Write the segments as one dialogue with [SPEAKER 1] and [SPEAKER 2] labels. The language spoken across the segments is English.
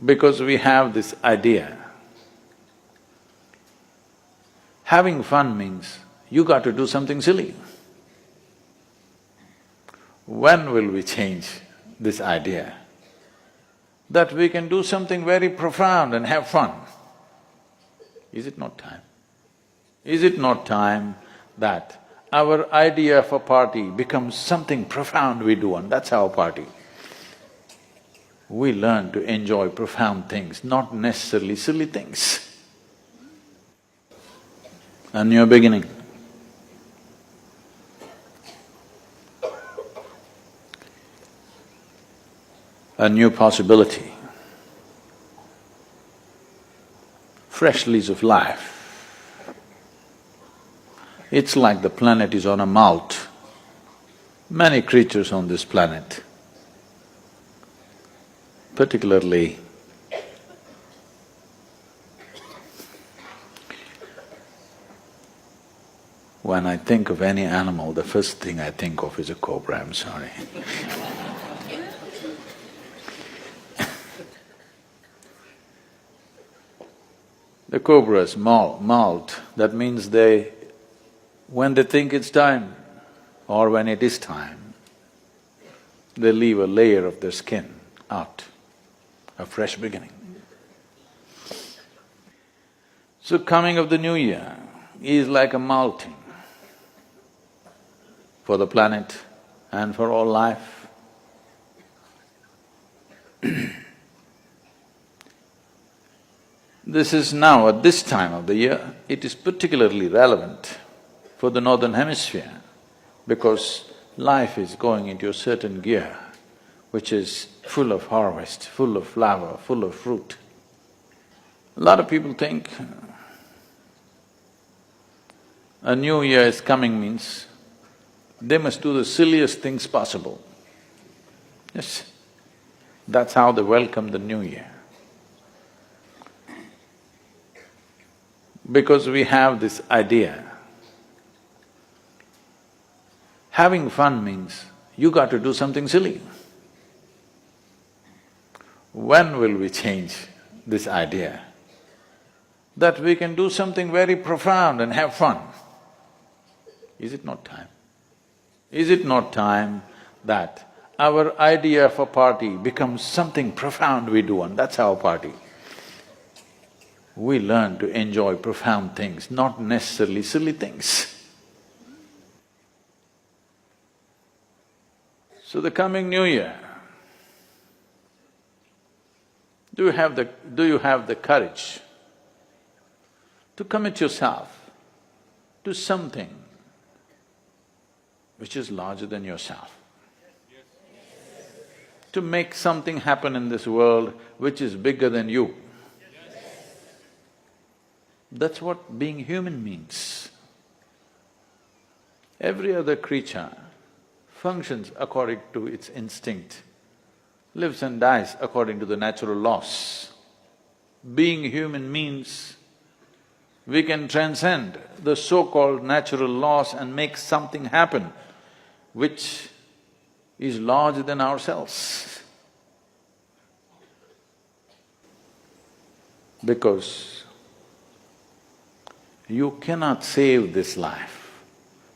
[SPEAKER 1] Because we have this idea. Having fun means you got to do something silly. When will we change this idea that we can do something very profound and have fun? Is it not time? Is it not time that our idea of a party becomes something profound we do, and that's our party? We learn to enjoy profound things, not necessarily silly things. A new beginning. A new possibility. Fresh lease of life. It's like the planet is on a malt. Many creatures on this planet, particularly when I think of any animal, the first thing I think of is a cobra, I'm sorry. The cobras molt, that means when they think it's time or when it is time, they leave a layer of their skin out, a fresh beginning. So coming of the new year is like a malting for the planet and for all life. This is now, at this time of the year, it is particularly relevant for the northern hemisphere because life is going into a certain gear which is full of harvest, full of flower, full of fruit. A lot of people think a new year is coming means they must do the silliest things possible. Yes, that's how they welcome the new year. Because we have this idea. Having fun means you got to do something silly. When will we change this idea that we can do something very profound and have fun? Is it not time? Is it not time that our idea of a party becomes something profound we do, and that's our party? We learn to enjoy profound things, not necessarily silly things. So the coming new year, do you have the courage to commit yourself to something which is larger than yourself? To make something happen in this world which is bigger than you. That's what being human means. Every other creature functions according to its instinct, lives and dies according to the natural laws. Being human means we can transcend the so-called natural laws and make something happen which is larger than ourselves. Because you cannot save this life,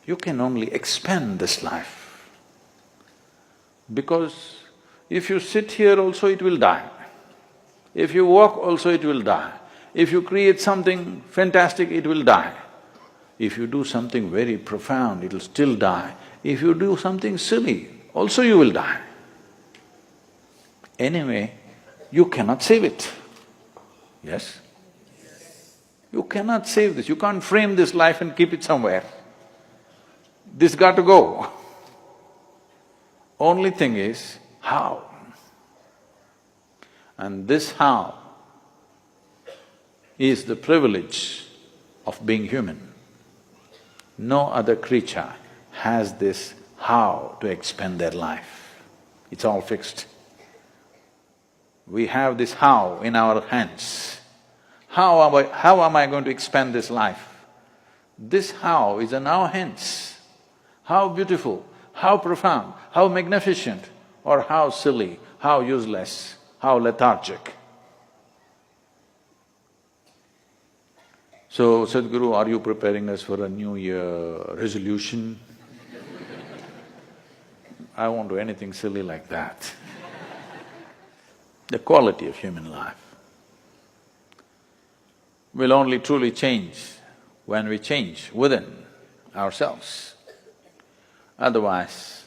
[SPEAKER 1] you can only expand this life. Because if you sit here also it will die, if you walk also it will die, if you create something fantastic it will die, if you do something very profound it'll still die, if you do something silly also you will die. Anyway, you cannot save it, yes? You cannot save this, you can't frame this life and keep it somewhere. This got to go. Only thing is, how? And this how is the privilege of being human. No other creature has this how to expend their life. It's all fixed. We have this how in our hands. How am I going to expend this life? This how is in our hands. How beautiful, how profound, how magnificent, or how silly, how useless, how lethargic. So, Sadhguru, are you preparing us for a New Year resolution? I won't do anything silly like that. The quality of human life will only truly change when we change within ourselves. Otherwise,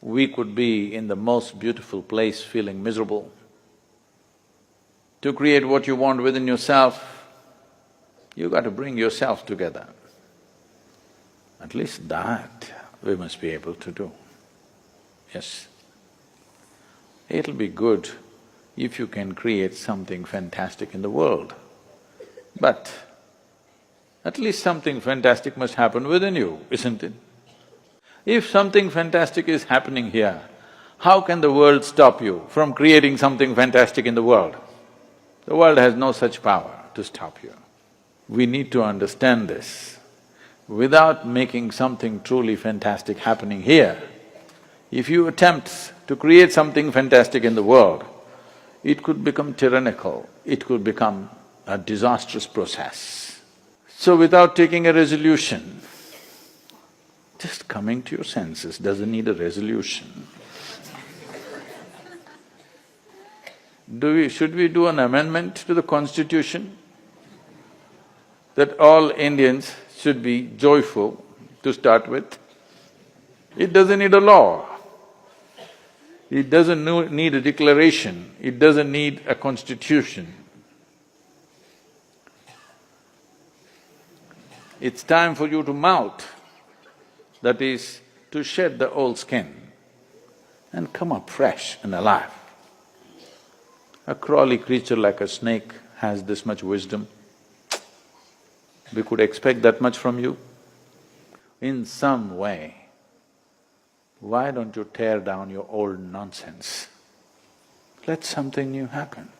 [SPEAKER 1] we could be in the most beautiful place feeling miserable. To create what you want within yourself, you got to bring yourself together. At least that we must be able to do. Yes. It'll be good if you can create something fantastic in the world. But at least something fantastic must happen within you, isn't it? If something fantastic is happening here, how can the world stop you from creating something fantastic in the world? The world has no such power to stop you. We need to understand this. Without making something truly fantastic happening here, if you attempt to create something fantastic in the world, it could become tyrannical, it could become a disastrous process. So without taking a resolution, just coming to your senses doesn't need a resolution. Should we do an amendment to the constitution that all Indians should be joyful to start with? It doesn't need a law. It doesn't need a declaration, it doesn't need a constitution. It's time for you to molt, that is, to shed the old skin and come up fresh and alive. A crawly creature like a snake has this much wisdom. We could expect that much from you. In some way, why don't you tear down your old nonsense? Let something new happen.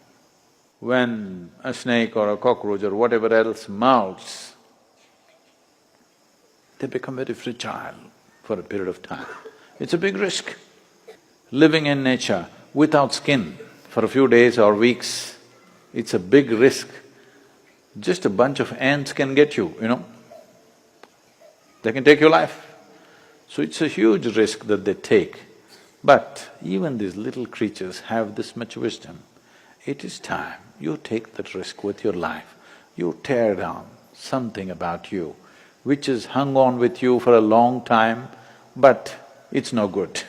[SPEAKER 1] When a snake or a cockroach or whatever else molts, they become very fragile for a period of time. It's a big risk. Living in nature without skin for a few days or weeks, it's a big risk. Just a bunch of ants can get you, you know. They can take your life. So it's a huge risk that they take. But even these little creatures have this much wisdom. It is time you take that risk with your life. You tear down something about you which has hung on with you for a long time, but it's no good.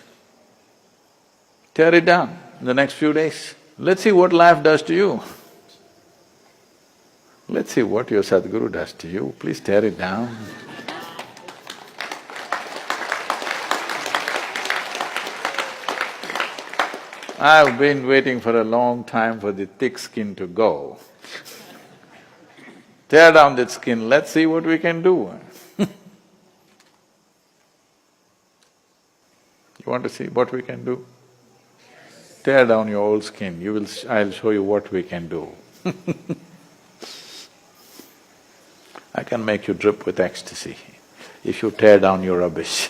[SPEAKER 1] Tear it down in the next few days. Let's see what life does to you. Let's see what your Sadhguru does to you. Please tear it down. I've been waiting for a long time for the thick skin to go. Tear down that skin, let's see what we can do. You want to see what we can do? Tear down your old skin, I'll show you what we can do. I can make you drip with ecstasy if you tear down your rubbish.